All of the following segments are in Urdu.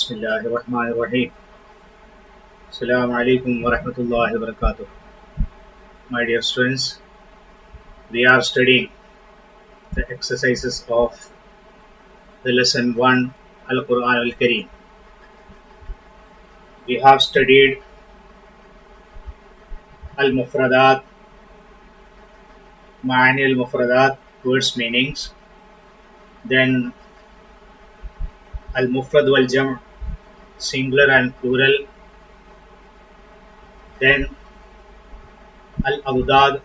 Bismillahirrahmanirrahim. Assalamu alaikum wa rahmatullahi wa barakatuh. My dear students, we are studying the exercises of the lesson 1 Al Quran Al Kareem. We have studied Al Mufradat, Ma'ani Al Mufradat, words meanings, then Al Mufrad wal Jam', singular and plural, then Al Awdad,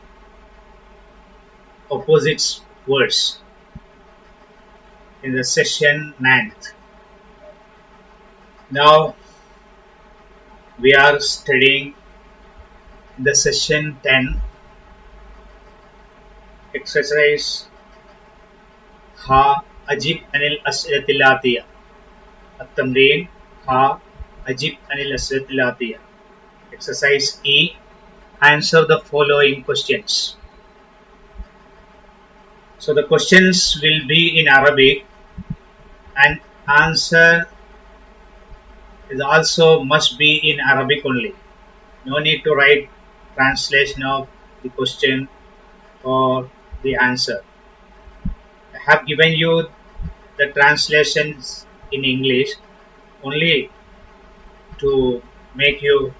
opposites words in the session 9th. Now we are studying the session 10 exercise ها أجب عن الأسئلة الآتية. التمرين ها أجب عن الأسئلة الآتية. Exercise E, answer the following questions. So the questions will be in Arabic and answer is also must be in Arabic only. No need to write translation of the question or the answer. I have given you the translations in English only to make you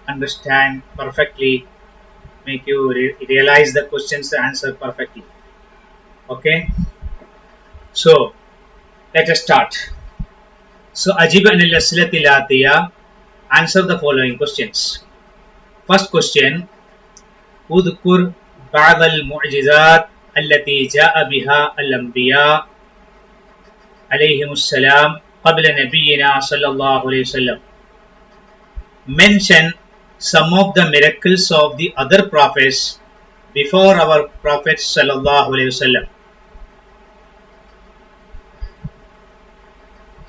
understand perfectly, make you realize the questions answer perfectly. Okay, so let us start. So Ajib an al-as'ilati al-atiya, answer the following questions. First question, udhkur ba'd al-mu'jizat allati ja'a biha al-anbiya alayhimus salam qabla nabiyyina sallallahu alayhi wasallam. Mention some of the miracles of the other prophets before our Prophet sallallahu alaihi wasallam.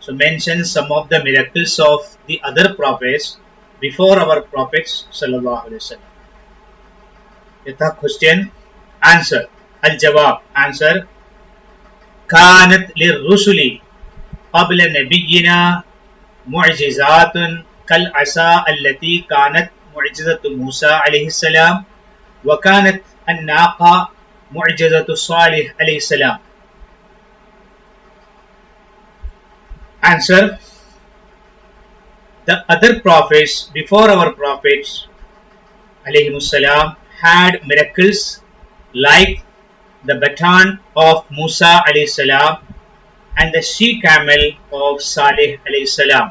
So mention some of the miracles of the other prophets before our prophets sallallahu alaihi wasallam. Yatha question, answer. Al-jawab, answer. كانت للرسل قبل نبينا معجزات كالعصا التي كانت معجزة موسى عليه السلام وكانت الناقة معجزة صالح عليه السلام. Answer. The other prophets before our prophets alayhimussalam had miracles like the baton of Musa alayhi salam and the she camel of Salih alayhi salam.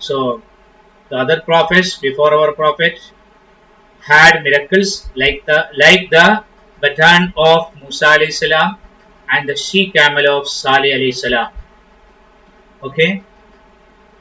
So the other prophets before our prophet had miracles like the baton of Musa alayhi salam and the she camel of Salih alayhi salam. Okay,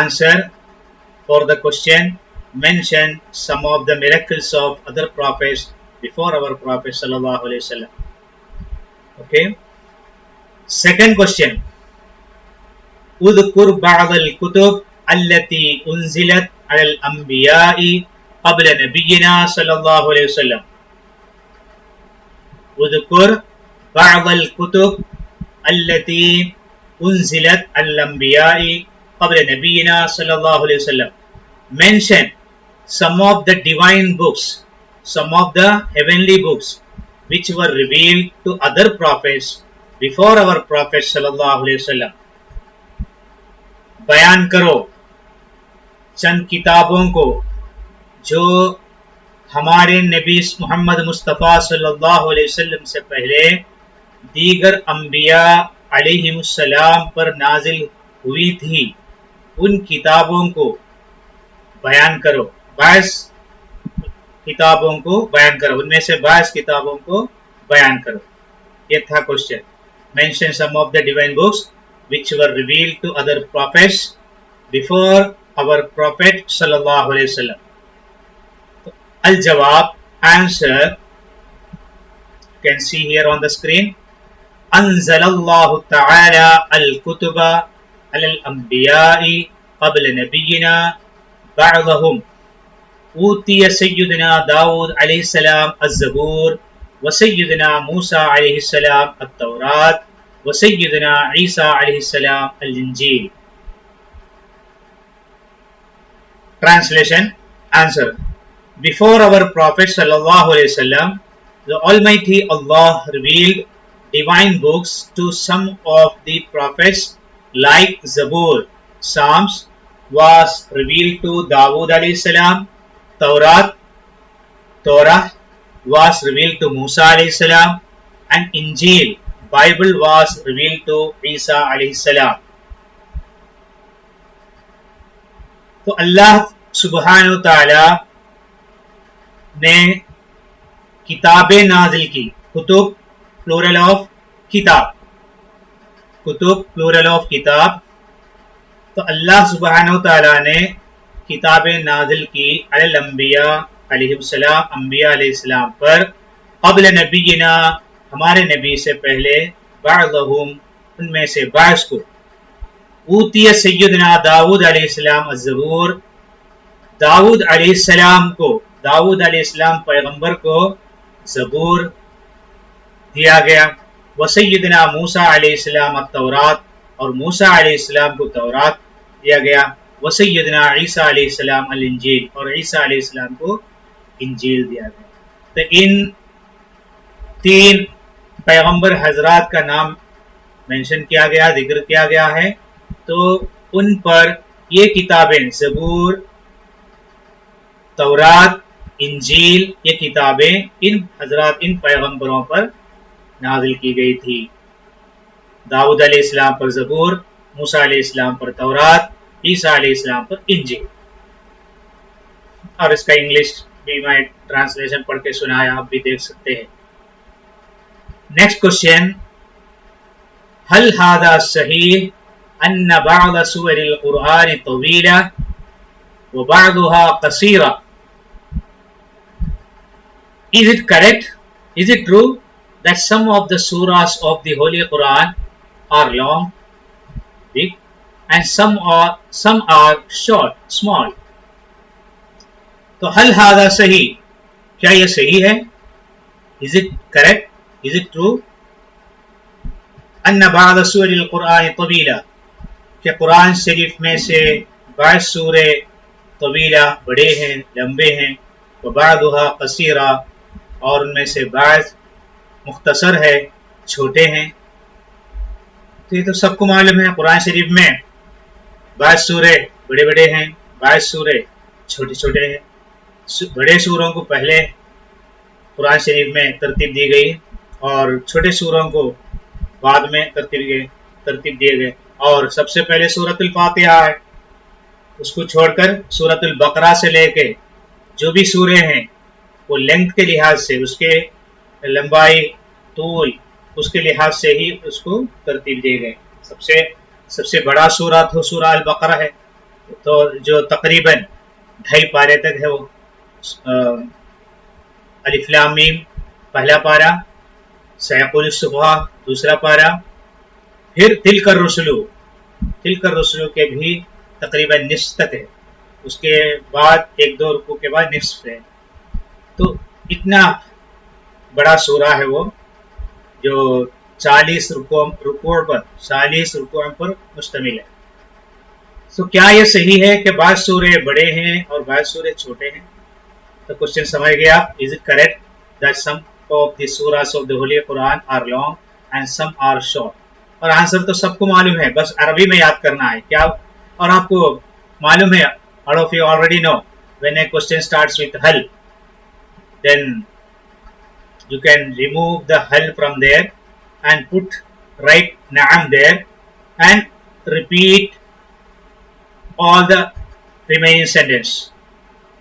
answer for the question. Mention some of the miracles of other prophets before our prophet sallallahu alaihi wasallam. Okay. Second question, اذكر بعض الكتب التي أنزلت على الأنبياء قبل نبينا صلى الله عليه وسلم. اذكر بعض الكتب التي أنزلت على الأنبياء قبل نبینا صلی اللہ علیہ وسلم. Mention some of the divine books, some of the heavenly books which were revealed to other prophets before our Prophet sallallahu alaihi wasallam. بیان کرو چند کتابوں کو جو ہمارے نبی محمد مصطفیٰ صلی اللہ علیہ وسلم سے پہلے دیگر انبیاء علیہم السلام پر نازل ہوئی تھی. ان کتابوں کو بیان کرو. 22 کتابوں کو بیان کرو، ان میں سے 22 کتابوں کو بیان کرو. یہ تھا question. Mention some of the divine books which were revealed to other prophets before our Prophet sallallahu alaihi wasallam. Al-Jawab, answer, you can see here on the screen. Anzalallahu ta'ala al-kutuba al-anbiya'i qabla nabiyyina ba'dahum. Utiya sayyidina Dawud alayhi salam az-Zabur wa sayyidina Musa alayhi salam at-Tawrat wa sayyidina Isa alayhi salam al-Injil. Translation, answer. Before our Prophet sallallahu alaihi wasallam, the Almighty Allah revealed divine books to some of the prophets, like Zabur, Psalms was revealed to Dawud alayhi salam. Torah was revealed to Musa alayhi salam, and Injil, Bible, was revealed to Isa alayhi salam. تو اللہ سبحانہ وتعالی نے کتابیں نازل کی. کتب پلورل آف کتاب، کتب پلورل آف کتاب. تو اللہ سبحانہ وتعالی نے کتابیں نازل کی علی الانبیاء علیہ السلام، انبیاء علیہ السلام پر. قبل نبینا، ہمارے نبی سے پہلے. بعضهم، ان میں سے بعض کو. اوتی سیدنا داود علیہ السلام الزبور، داود علیہ السلام کو، داود علیہ السلام پیغمبر کو زبور دیا گیا. وسیدنا موسیٰ علیہ السلام التورات، اور موسیٰ علیہ السلام کو تورات دیا گیا. وسیدنا عیسیٰ علیہ السلام الانجیل، اور عیسیٰ علیہ السلام کو انجیل دیا گیا. تو ان 3 پیغمبر حضرات کا نام مینشن کیا گیا، ذکر کیا گیا ہے. تو ان پر یہ کتابیں زبور، تورات، انجیل، یہ کتابیں ان حضرات، ان پیغمبروں پر نازل کی گئی تھی. داؤد علیہ السلام پر زبور، موسیٰ علیہ السلام پر تورات، عیسیٰ علیہ السلام پر انجیل. اور اس کا انگلش بھی میں ٹرانسلیشن پڑھ کے سنایا، آپ بھی دیکھ سکتے ہیں. نیکسٹ کوشچن، هل هذا صحیح ان بعض سور القرآن طویلہ وبعضها قصیرہ؟ Is it correct? Is it true that some of the surahs of the Holy Quran are long, big, and some are short, small? تو هل هذا صحیح، کیا یہ صحیح ہے؟ Is it correct? Is it true? ان بعض سور القرآن طویلہ، کہ قرآن شریف میں سے بعض سورے طویلہ بڑے ہیں، لمبے ہیں. وبعضها قصیرہ، اور ان میں سے بعض مختصر ہے، چھوٹے ہیں. تو یہ تو سب کو معلوم ہے، قرآن شریف میں بعض سورے بڑے بڑے ہیں، بعض سورے چھوٹے چھوٹے ہیں. بڑے سوروں کو پہلے قرآن شریف میں ترتیب دی گئی اور چھوٹے سوروں کو بعد میں ترتیب دیے گئے. اور سب سے پہلے سورۃ الفاتحہ ہے، اس کو چھوڑ کر سورۃ البقرہ سے لے کے جو بھی سورے ہیں وہ لینتھ کے لحاظ سے، اس کے لمبائی، طول، اس کے لحاظ سے ہی اس کو ترتیب دیے گئے. سب سے بڑا سورہ تو سورہ البقرہ ہے، تو جو تقریباً 2.5 پارے تک ہے. وہ الف لام میم پہلا پارہ، سیقول الصبح دوسرا پارہ، پھر تلک الرسل کے بھی تقریباً نصف تک ہے. اس کے بعد 1-2 رکوع کے بعد نصف ہے. تو اتنا بڑا سورہ ہے وہ، جو 40 رکوع پر مشتمل ہے. سو کیا یہ صحیح ہے کہ بعض سورے بڑے ہیں اور بعض سورے چھوٹے ہیں؟ تو کوشچن سمجھ گیا. Is it correct that some of the surahs of the holy Quran are long and some are short? اور آنسر تو سب کو معلوم ہے، بس عربی میں یاد کرنا ہے کیا. اور آپ کو معلوم ہے all of you already know when a question starts with hal, then you can remove the hal from there and put right na'am there and repeat all the remaining sentence.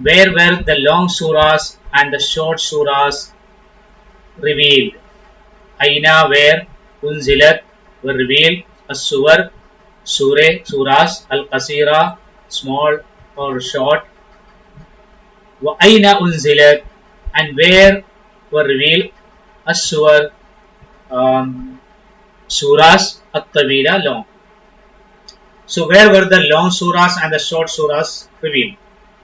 Where were the long surahs and the short surahs revealed? Aina, where, unzilat, were revealed, as-suwar, surahs, al-qasira, small or short, wa aina unzilat, and where were revealed, as-suwar, surahs, at-tawila, long. So where were the long surahs and the short surahs revealed?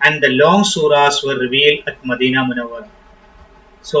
and the long surahs were revealed at Madina Munawwara. So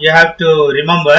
you have to remember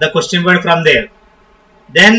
the question word from there, then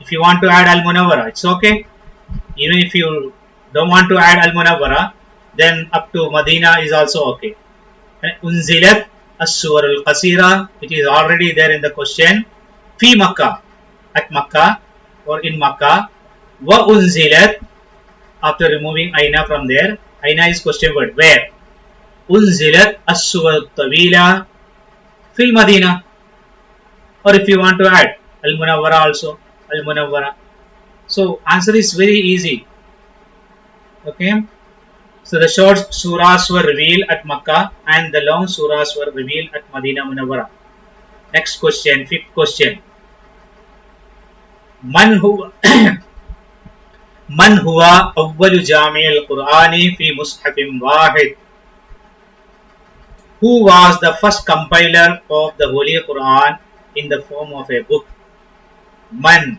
if you want to add al munawwara, it's okay. even if you don't want to add al munawwara, then up to Madina is also okay. Unzilat as-suwar al-qasira, it is already there in the question, fi Makkah, at Makkah or in Makkah. Wa unzilat, after removing aina from there, aina is question word, where. Unzilat as-suwar al-tawila fil Madina. Or if you want to add al-munawwara also, al-munawwara. So answer is very easy. Okay. So the short surahs were revealed at Makkah and the long surahs were revealed at Madina Munawwara. Next question, fifth question. Man huwa awwalu jami' al-Qur'ani fi mushafin wahid? Who was the first compiler of the Holy Quran in the form of a book? Man,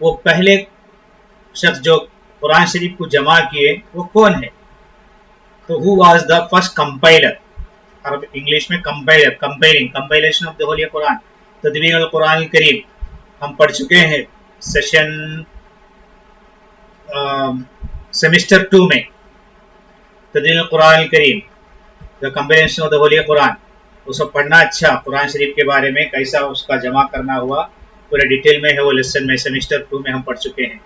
وہ پہلے شخص جو قرآن شریف کو جمع کیے وہ کون ہے؟ تو who was the first compiler؟ عرب انگلش میں compiler, compilation of the holy Quran, تدوین القرآن الکریم ہم پڑھ چکے ہیں سیشن سیمسٹر 2 میں، تدوین القرآن الکریم، دا کمپائلیشن آف دا ہولی قرآن، اس کو پڑھنا اچھا، قرآن شریف کے بارے میں کیسا اس کا جمع کرنا ہوا پورے ڈیٹیل میں ہے، وہ لیسن میں سیمسٹر 2 میں ہم پڑھ چکے ہیں،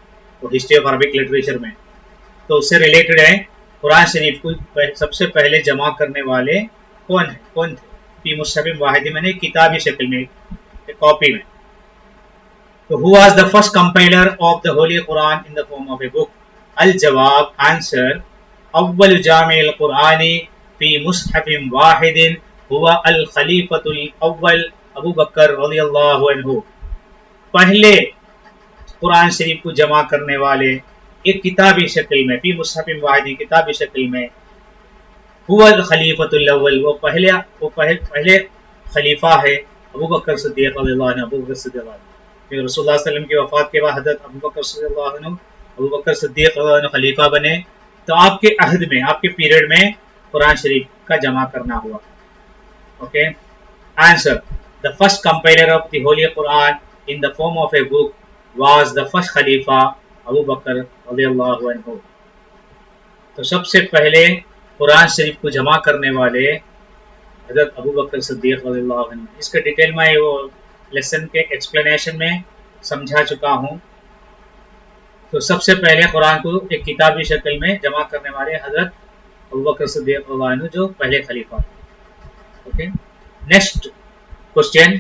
وہ ہسٹری آف عربک لٹریچر میں، تو اس سے ریلیٹڈ ہے قرآن شریف کو سب سے پہلے جمع کرنے والے کون تھے؟ فی مصحف واحد میں نے کتابی شکل میں، کاپی میں. تو who was the first compiler of the Holy Quran in the form of a book؟ الجواب آنسر اول جامع القرآن فی مصحف واحد ہوا الخلیفۃ الاول ابو بکر رضی اللہ عنہ. پہلے قرآن شریف کو جمع کرنے والے ایک کتابی شکل میں، فی مصحف واحد کتابی شکل میں، هو الخلیفۃ الاول، وہ پہلے خلیفہ ہے ابو بکر صدیق رضی اللہ عنہ. ابو بکر صدیق رضی اللہ عنہ رسول اللہ صلی اللہ علیہ وسلم کی وفات کے بعد حضرت ابو بکر صدیق رضی اللہ عنہ، ابو بکر صدیق رضی اللہ عنہ خلیفہ بنے، تو آپ کے عہد میں، آپ کے پیریڈ میں قرآن شریف کا جمع کرنا ہوا. Okay answer the first compiler of the Holy Quran in the form of a book was the first Khalifa Abu Bakr رضی اللہ عنہ. تو سب سے پہلے قرآن شریف کو جمع کرنے والے حضرت ابو بکر صدیق رضی اللہ عنہ. اس کا ڈیٹیل میں وہ لیسن کے ایکسپلینیشن میں سمجھا چکا ہوں. تو سب سے پہلے قرآن کو ایک کتابی شکل میں جمع کرنے والے حضرت ابو بکر صدیق رضی اللہ عنہ جو پہلے خلیفہ تھے. اوکے نیکسٹ کوشچن،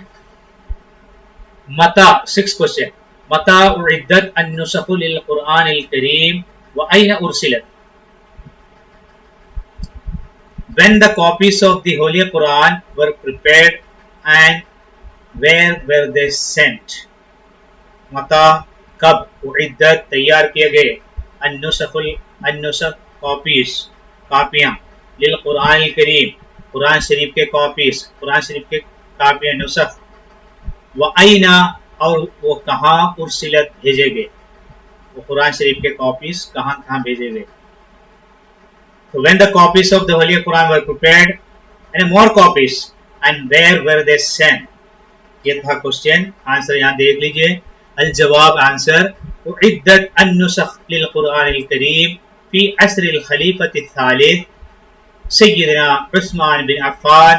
متا 6 کوشچن، متا اعدت النسخ للقرآن الکریم وأین ارسلت؟ When the copies of the Holy Quran were prepared and where were they sent؟ متا کب، اعدت تیار کیے گئے، النسخ کاپیاں، للقرآن الکریم قرآن شریف کے کاپیز، قرآن شریف کے کاپیاں نسخ، وَأَيْنَ اور وہ کہاں، ارسلت بھیجے گئے، وہ قرآن شریف کے کاپیز کہاں بھیجے گئے. So when the copies of the Holy Quran were prepared and more copies and where were they sent؟ یہ تھا کوشچن. آنسر یہاں دیکھ لیجئے. الجواب آنسر اعدت النسخ للقرآن الکریم فی عصر الخلیفۃ الثالث سیدنا عثمان بن عفان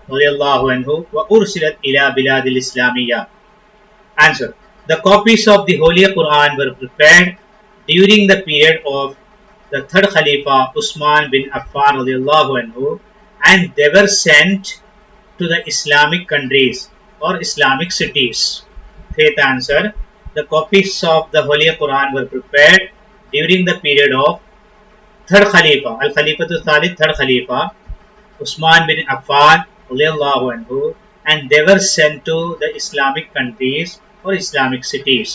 رضی اللہ عنہ وارسلت الى بلاد الاسلامیہ. Answer: The copies of the Holy Quran were prepared during the period of the third Khalifa Usman bin Affan radiallahu anhu, and they were sent to the Islamic countries or Islamic cities. Fifth answer: the copies of the Holy Quran were prepared during the period of third Khalifa, Al-Khalifatul Thalith, third Khalifa Usman bin Affan radiallahu anhu, and they were sent to the Islamic countries or Islamic cities.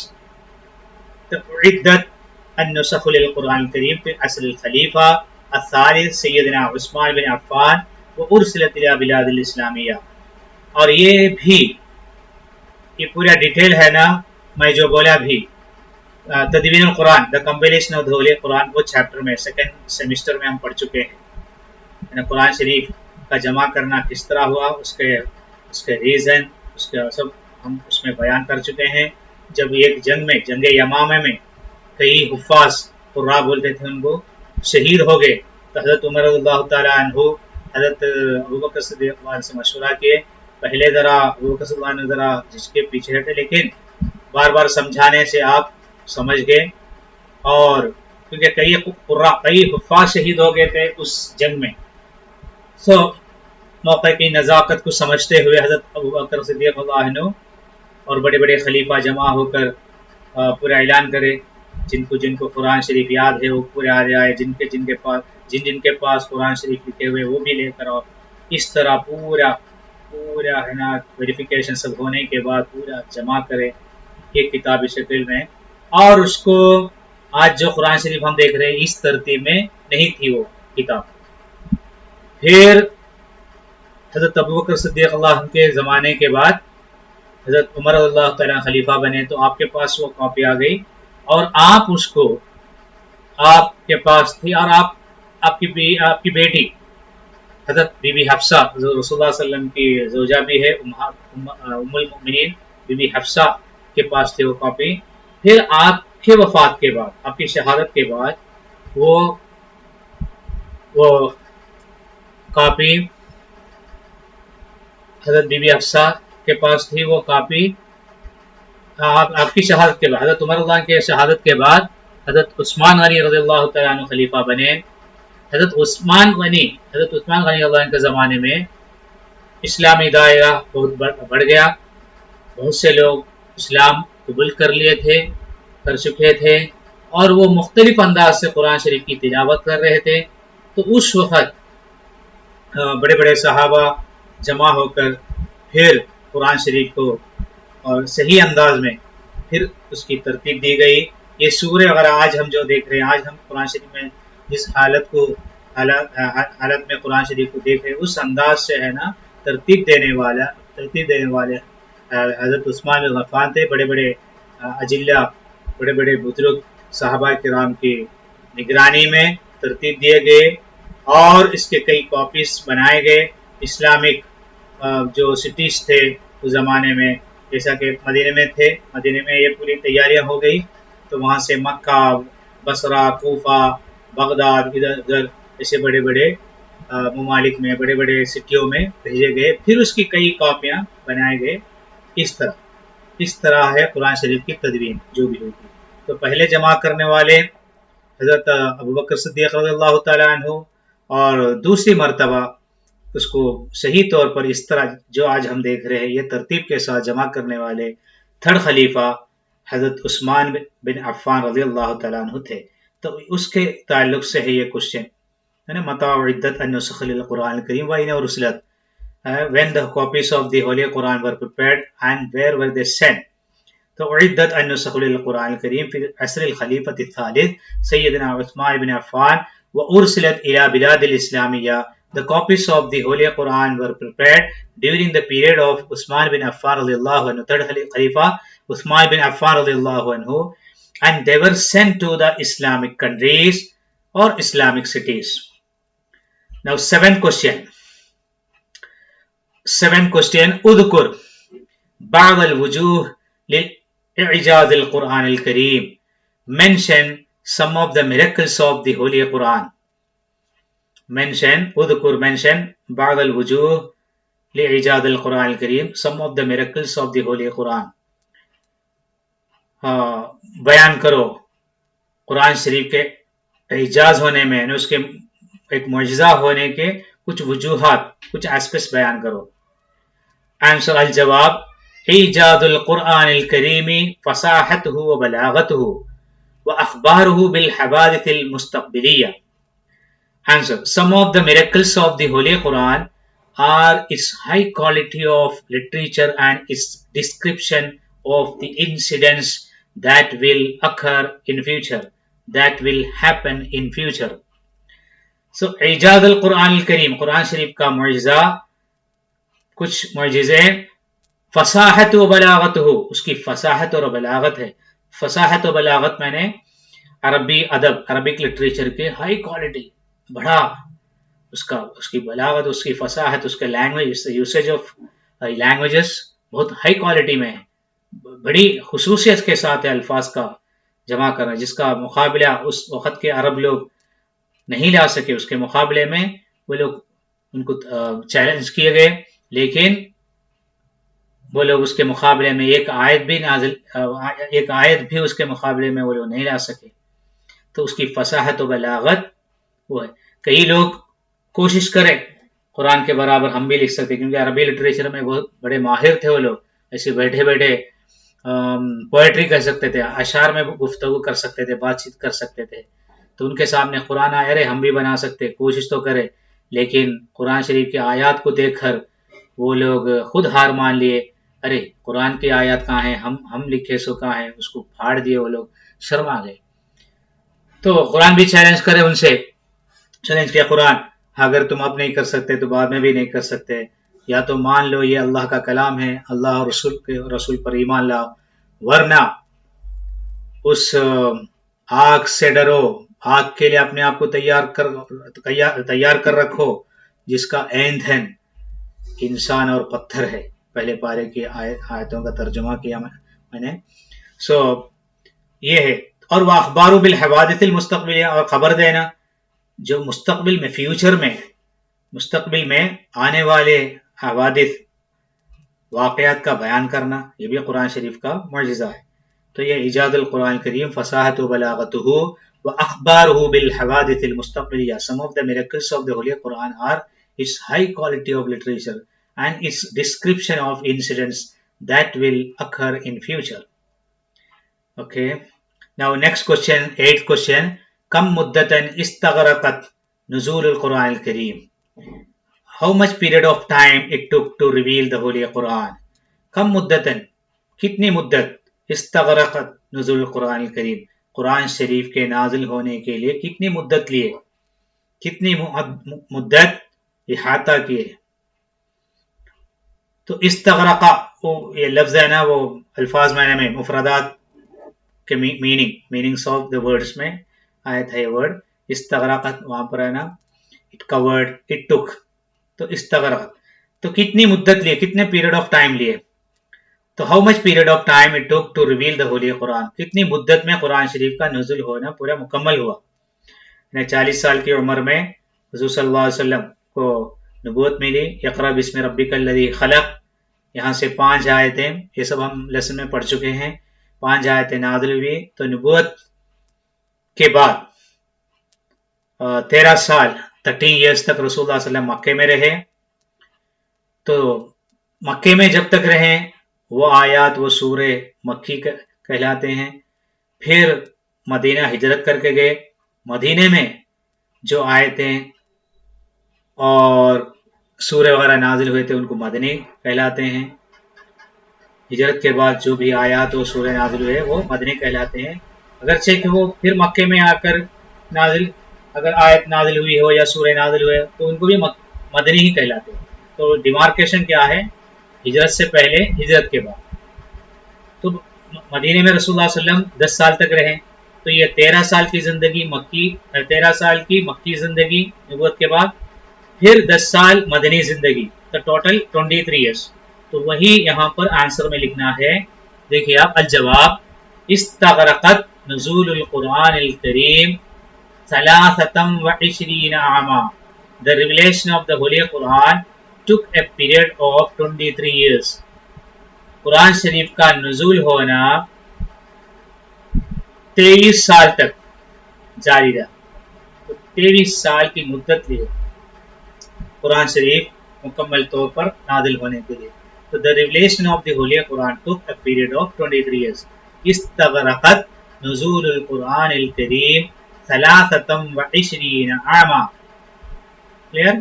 عدت النسخ للقرآن الکریم فی عصر الخلیفہ الثالث سیدنا عثمان بن عفان وارسلت الی بلاد الاسلامیہ. اور یہ بھی یہ پورا ڈیٹیل ہے نا، میں جو بولا بھی تدوین القرآن دا کمپلیشن آف ہولی قرآن، وہ چیپٹر میں سیکنڈ سیمسٹر میں ہم پڑھ چکے ہیں. یعنی قرآن شریف کا جمع کرنا کس طرح ہوا، اس کے ریزن، اس کا سب ہم اس میں بیان کر چکے ہیں. جب ایک جنگ میں، جنگ یمامہ میں کئی حفاظ قراء بولتے تھے ان کو شہید ہو گئے، تو حضرت عمر رضی اللہ تعالیٰ عنہ حضرت ابوبکر صدیق اللہ عنہ سے مشورہ کیے. پہلے ذرا ابوبکر صدیق اللہ عنہ ذرا جس کے پیچھے ہٹے، لیکن بار بار سمجھانے سے آپ سمجھ گئے. اور کیونکہ کئی حفاظ شہید ہو گئے تھے اس جنگ میں، سو موقع کی نزاکت کو سمجھتے ہوئے حضرت ابوبکر صدیق اللہ عنہ اور بڑے بڑے خلیفہ جمع ہو کر پورا اعلان کرے، جن کو قرآن شریف یاد ہے وہ پورے آ جائے، جن کے پاس قرآن شریف لکھے ہوئے وہ بھی لے کر آؤ. اس طرح پورا ہے نا ویریفیکیشن سب ہونے کے بعد پورا جمع کرے ایک کتابی شکل میں. اور اس کو آج جو قرآن شریف ہم دیکھ رہے ہیں اس ترتیب میں نہیں تھی وہ کتاب. پھر حضرت ابوبکر صدیق اللہ عنہ کے زمانے کے بعد حضرت عمر رضی اللہ تعالیٰ خلیفہ بنے تو آپ کے پاس وہ کاپی آ گئی، اور آپ اس کو آپ کے پاس تھی، اور آپ کی بیٹی حضرت بی بی حفصہ حضرت رسول اللہ صلی اللہ علیہ وسلم کی زوجہ بھی ہے، ام المؤمنین بی بی حفصہ کے پاس تھی وہ کاپی. پھر آپ کے وفات کے بعد، آپ کی شہادت کے بعد، وہ وہ کاپی حضرت بی بی حفصہ کے پاس تھی. وہ کاپی آپ کی شہادت کے بعد، حضرت عمر اللہ کے شہادت کے بعد حضرت عثمان غنی رضی اللہ تعالیٰ عنہ خلیفہ بنے. حضرت عثمان غنی اللہ عنہ کے زمانے میں اسلامی دائرہ بہت بڑھ گیا. بہت سے لوگ اسلام قبول کر چکے تھے، اور وہ مختلف انداز سے قرآن شریف کی تلاوت کر رہے تھے. تو اس وقت بڑے بڑے صحابہ جمع ہو کر پھر قرآن شریف کو اور صحیح انداز میں پھر اس کی ترتیب دی گئی. یہ سورہ اگر آج ہم جو دیکھ رہے ہیں، آج ہم قرآن شریف میں جس حالت میں قرآن شریف کو دیکھ رہے ہیں، اس انداز سے ہے نا ترتیب دینے والے حضرت عثمان بن عفان تھے. بڑے بڑے اجلہ، بڑے بڑے بزرگ صحابہ کرام کی نگرانی میں ترتیب دیے گئے، اور اس کے کئی کاپیز بنائے گئے. اسلامک جو سٹیز تھے اس زمانے میں، جیسا کہ مدینے میں تھے، مدینے میں یہ پوری تیاریاں ہو گئی، تو وہاں سے مکہ، بصرہ، کوفہ، بغداد، ادھر ادھر ایسے بڑے بڑے ممالک میں، بڑے بڑے سٹیوں میں بھیجے گئے. پھر اس کی کئی کاپیاں بنائے گئے. اس طرح ہے قرآن شریف کی تدوین جو بھی ہوگی. تو پہلے جمع کرنے والے حضرت ابوبکر صدیق رضی اللہ تعالیٰ عنہ، اور دوسری مرتبہ اس کو صحیح طور پر اس طرح جو آج ہم دیکھ رہے ہیں یہ ترتیب کے ساتھ جمع کرنے والے تھرڈ خلیفہ حضرت عثمان بن عفان رضی اللہ تعالیٰ عنہ تھے. تو اس کے تعلق سے ہے یہ کوشچن ہے نا، متى عدت النسخ للقرآن الکریم وأين أرسلت، when the copies of the Holy Quran were prepared and where were they sent. تو عدت النسخ للقرآن الکریم في عصر الخلیفۃ الثالث سیدنا عثمان بن عفان وأرسلت إلى بلاد الإسلامية. The copies of the Holy Quran were prepared during the period of Uthman bin Affan radiallahu anhu, third Khalifa Uthman bin Affan radiallahu anhu, and they were sent to the Islamic countries or Islamic cities. Now seventh question. اذكر بعض الوجوه لإعجاز القرآن الكريم. Mention some of the miracles of the Holy Quran. Mention بعض الوجوه لإعجاز القرآن الكريم, some of the miracles of the Holy Quran. بیان کرو قرآن شریف کے اعجاز ہونے میں، اس کے ایک معجزہ ہونے کے کچھ وجوہات، کچھ ایسپیکٹس بیان کرو. آنسر الجواب اعجاز القرآن الکریم فصاحتہ و بلاغتہ و اخبارہ بالحوادث المستقبلیہ. Answer. Some of the miracles of the Holy Quran are its high quality of literature and its description of the incidents that will occur in future, that will happen in future. So, اعجاز القرآن الکریم، قرآن شریف کا معجزہ، کچھ معجزے، فصاحت و بلاغت ہو، اس کی فصاحت اور بلاغت ہے. فصاحت و بلاغت میں نے عربی ادب، عربک لٹریچر کے ہائی کوالٹی، بڑا اس کی بلاغت، اس کی فصاحت، اس کے لینگویج، یوسیج آف لینگویجز بہت ہائی کوالٹی میں ہے، بڑی خصوصیت کے ساتھ ہے الفاظ کا جمع کرنا، جس کا مقابلہ اس وقت کے عرب لوگ نہیں لا سکے. اس کے مقابلے میں وہ لوگ ان کو چیلنج کیے گئے، لیکن وہ لوگ اس کے مقابلے میں ایک آیت بھی اس کے مقابلے میں وہ لوگ نہیں لا سکے. تو اس کی فصاحت و بلاغت وہ ہے. کئی لوگ کوشش کرے قرآن کے برابر ہم بھی لکھ سکتے، کیونکہ عربی لٹریچر میں بہت بڑے ماہر تھے وہ لوگ، ایسے بیٹھے بیٹھے پوئٹری کر سکتے تھے، اشعار میں گفتگو کر سکتے تھے، بات چیت کر سکتے تھے. تو ان کے سامنے قرآن آیا، ارے ہم بھی بنا سکتے، کوشش تو کرے. لیکن قرآن شریف کی آیات کو دیکھ کر وہ لوگ خود ہار مان لیے، ارے قرآن کی آیات کہاں ہیں، ہم لکھے سو کہاں ہیں، اس کو پھاڑ دیے، وہ لوگ شرما گئے. تو قرآن بھی چیلنج کرے، ان سے چیلنج کیا قرآن، اگر تم اب نہیں کر سکتے تو بعد میں بھی نہیں کر سکتے. یا تو مان لو یہ اللہ کا کلام ہے، اللہ اور رسول پر ایمان لاؤ، ورنہ اس آگ سے ڈرو، آگ کے لیے اپنے آپ کو تیار کر رکھو جس کا ایندھن انسان اور پتھر ہے. پہلے پارے کی آیتوں کا ترجمہ کیا میں نے. سو یہ ہے. اور وہ اخبار بالحوادث المستقبلیہ، اور خبر دینا جو مستقبل میں، فیوچر میں، مستقبل میں آنے والے حوادث، واقعات کا بیان کرنا، یہ بھی قرآن شریف کا معجزہ ہے. تو یہ ایجاد القرآن کریم، فصاحت و بلاغتہ و اخبارہ بالحوادث المستقبلیہ. Some of the miracles of the Holy Quran are its high quality of literature and its description of incidents that will occur in future. Okay. Now next question, 8th question. Kam muddatan istaghraqat nuzul al-Quran al-Kareem. How much period of time it took to reveal the Holy Quran? Kam muddatan, kitni muddat استغرقت نزول القرآن الکریم، قرآن شریف کے نازل ہونے کے لیے کتنی مدت لیے، کتنی مدت احاطہ کیے. تو استغرقہ یہ لفظ ہے نا، وہ الفاظ معنی میں مفردات کے میننگس آف دا ورڈس میں آیا تھا یہ ورڈ استغرقت، وہاں پر ہے نا اٹ کورڈ، اٹ ٹک. تو استغرقت تو کتنی مدت لیے، کتنے پیریڈ آف ٹائم لیے. تو how much period of time it took to reveal the holy Quran, کتنی مدت میں قرآن شریف کا نزول ہونا پورا مکمل ہوا. 40 سال کی عمر میں حضور صلی اللہ علیہ وسلم کو نبوت ملی. اقرا بسم ربک الذی خلق، یہاں سے 5 آیتیں، یہ سب ہم لیسن میں پڑھ چکے ہیں، 5 آیتیں نازل ہوئی. تو نبوت کے بعد 13 سال 13 ایئرس تک رسول اللہ صلی اللہ علیہ وسلم مکے میں رہے. تو مکے میں جب تک رہے وہ آیات، وہ سورے مکی کہلاتے ہیں. پھر مدینہ ہجرت کر کے گئے، مدینے میں جو آیتیں اور سورے وغیرہ نازل ہوئے تھے ان کو مدنی کہلاتے ہیں. ہجرت کے بعد جو بھی آیات اور سورے نازل ہوئے وہ مدنی کہلاتے ہیں. اگرچہ کہ وہ پھر مکے میں آ کر نازل، اگر آیت نازل ہوئی ہو یا سورے نازل ہوئے تو ان کو بھی مدنی ہی کہلاتے ہیں. تو ڈیمارکیشن کیا ہے، ہجرت سے پہلے، ہجرت کے بعد. تو مدینے میں رسول اللہ صلی اللہ علیہ وسلم 10 سال تک رہے. تو یہ 13 سال کی زندگی 13 سال کی مکی زندگی نبوت کے بعد، پھر 10 سال مدنی زندگی، تو ٹوٹل 23 ایئرس. تو وہی یہاں پر آنسر میں لکھنا ہے. دیکھیے آپ، الجواب استغرقت نزول القرآن الکریم 23 عاما. The revelation of the Holy Quran took a period of 23 years. قرآن شریف کا نزول ہونا 23 سال تک جاری رہا. تو 23 سال کی مدت لی قرآن شریف مکمل طور پر نازل ہونے کے لیے. تو the revelation of the Holy Quran took a period of 23 years. استغرقت نزول القرآن الکریم 23 عاما. Clear?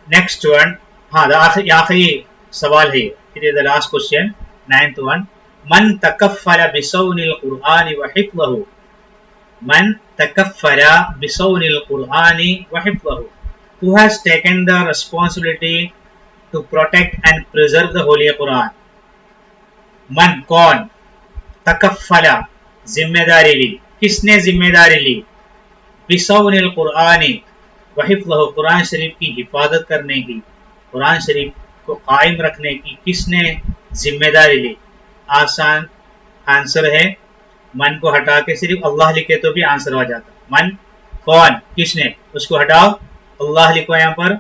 Next one. ہاں آخری سوال ہے. It is the last question, 9th one. من تکفل بصون القرآن وحفظه. من تکفل بصون القرآن وحفظه. Who has taken the responsibility to protect and preserve the Holy Quran? من کون، تکفل ذمہ داری لی، کس نے ذمہ داری لی، بصون القرآن وحفظه قرآن شریف کی حفاظت کرنے کی، قرآن شریف کو قائم رکھنے کی کس نے ذمہ داری لی. آسان آنسر ہے، من کو ہٹا کے صرف اللہ لکھے تو بھی آنسر ہو جاتا. من کون، کس نے، اس کو ہٹاؤ، اللہ لکھو یہاں پر،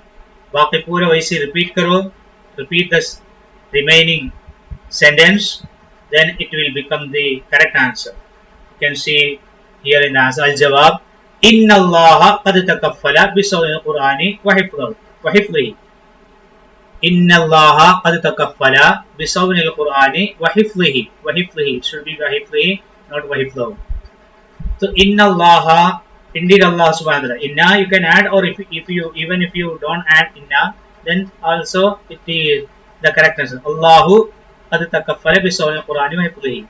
باقی پورے ویسے ریپیٹ کرو. Repeat the remaining sentence, then it will become the correct answer. You can see here in the answer. الجواب ان اللہ قد تکفل بصون القرآن وحفظه. ان اللہ قد تکفل بصون القرآن وحفظه. وحفظه should be وحفظه not وحفظه. تو ان اللہ، indeed Allah subhanahu wa ta'ala. Inna you can add, or if you don't add inna, then also it is the correct answer. Allahu qad takaffala bisawni al-Qur'ani wa hifdhihi.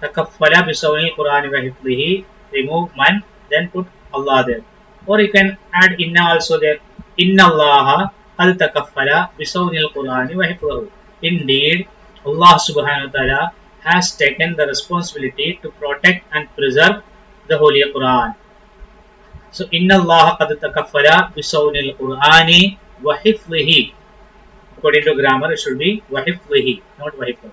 Takaffala bisawni al-Qur'ani wa hifdhihi. Remove man, then put Allah there. Or you can add inna also there. Inna Allah قَدْ تَكَفَّلَ بِصَوْنِ الْقُرْآنِ وَحِفْظِهِ. Indeed, Allah subhanahu wa ta'ala has taken the responsibility to protect and preserve the Holy Quran. So, إِنَّ اللَّهَ قَدْ تَكَفَّلَ بِصَوْنِ الْقُرْآنِ وَحِفْظِهِ. According to grammar, it should be وَحِفْظِهِ, not وَحِفْظِهِ.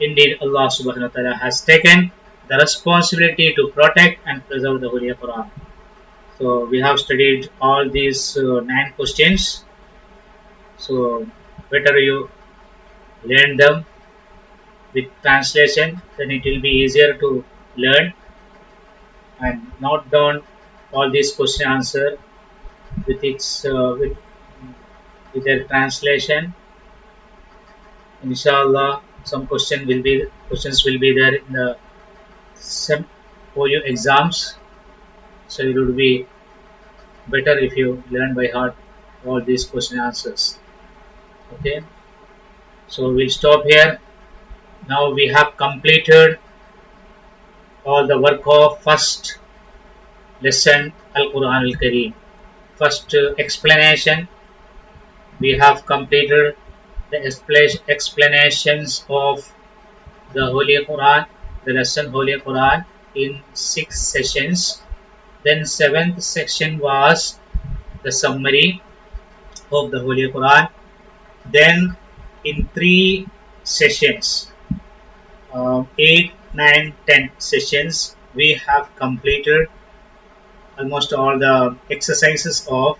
Indeed, Allah subhanahu wa ta'ala has taken the responsibility to protect and preserve the Holy Quran. So we have studied all these 9 questions. So better you learn them with translation, then it will be easier to learn, and note down all these question answer with their translation. Inshallah, some questions will be there in the SEM OU exams. So it would be better if you learn by heart all these question answers. Okay. So we'll stop here. Now we have completed all the work of first lesson Al-Quran Al-Kareem. First explanation, we have completed the explanations of the Holy Quran, the lesson Holy Quran in 6 sessions. Then 7th section was the summary of the Holy Quran. Then in 3 sessions, 8, 9, 10 sessions, we have completed almost all the exercises of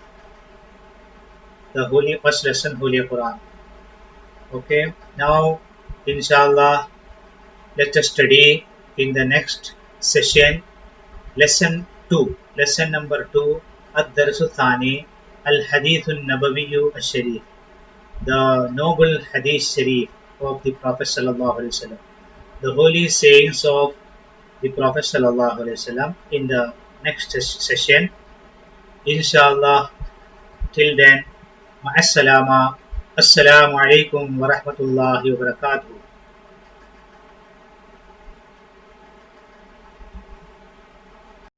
the first lesson Holy Quran. Okay, now inshallah let us study in the next session lesson 2, lesson number 2, Ad-Darsu Thani, Al-Hadith Al-Nabawi Al-Sharif, the noble Hadith Sharif of the Prophet Sallallahu Alaihi Wasallam, the holy sayings of the Prophet Sallallahu Alaihi Wasallam in the next session. Inshallah, till then, ma'assalama. Assalamu alaikum wa rahmatullahi wa barakatuh.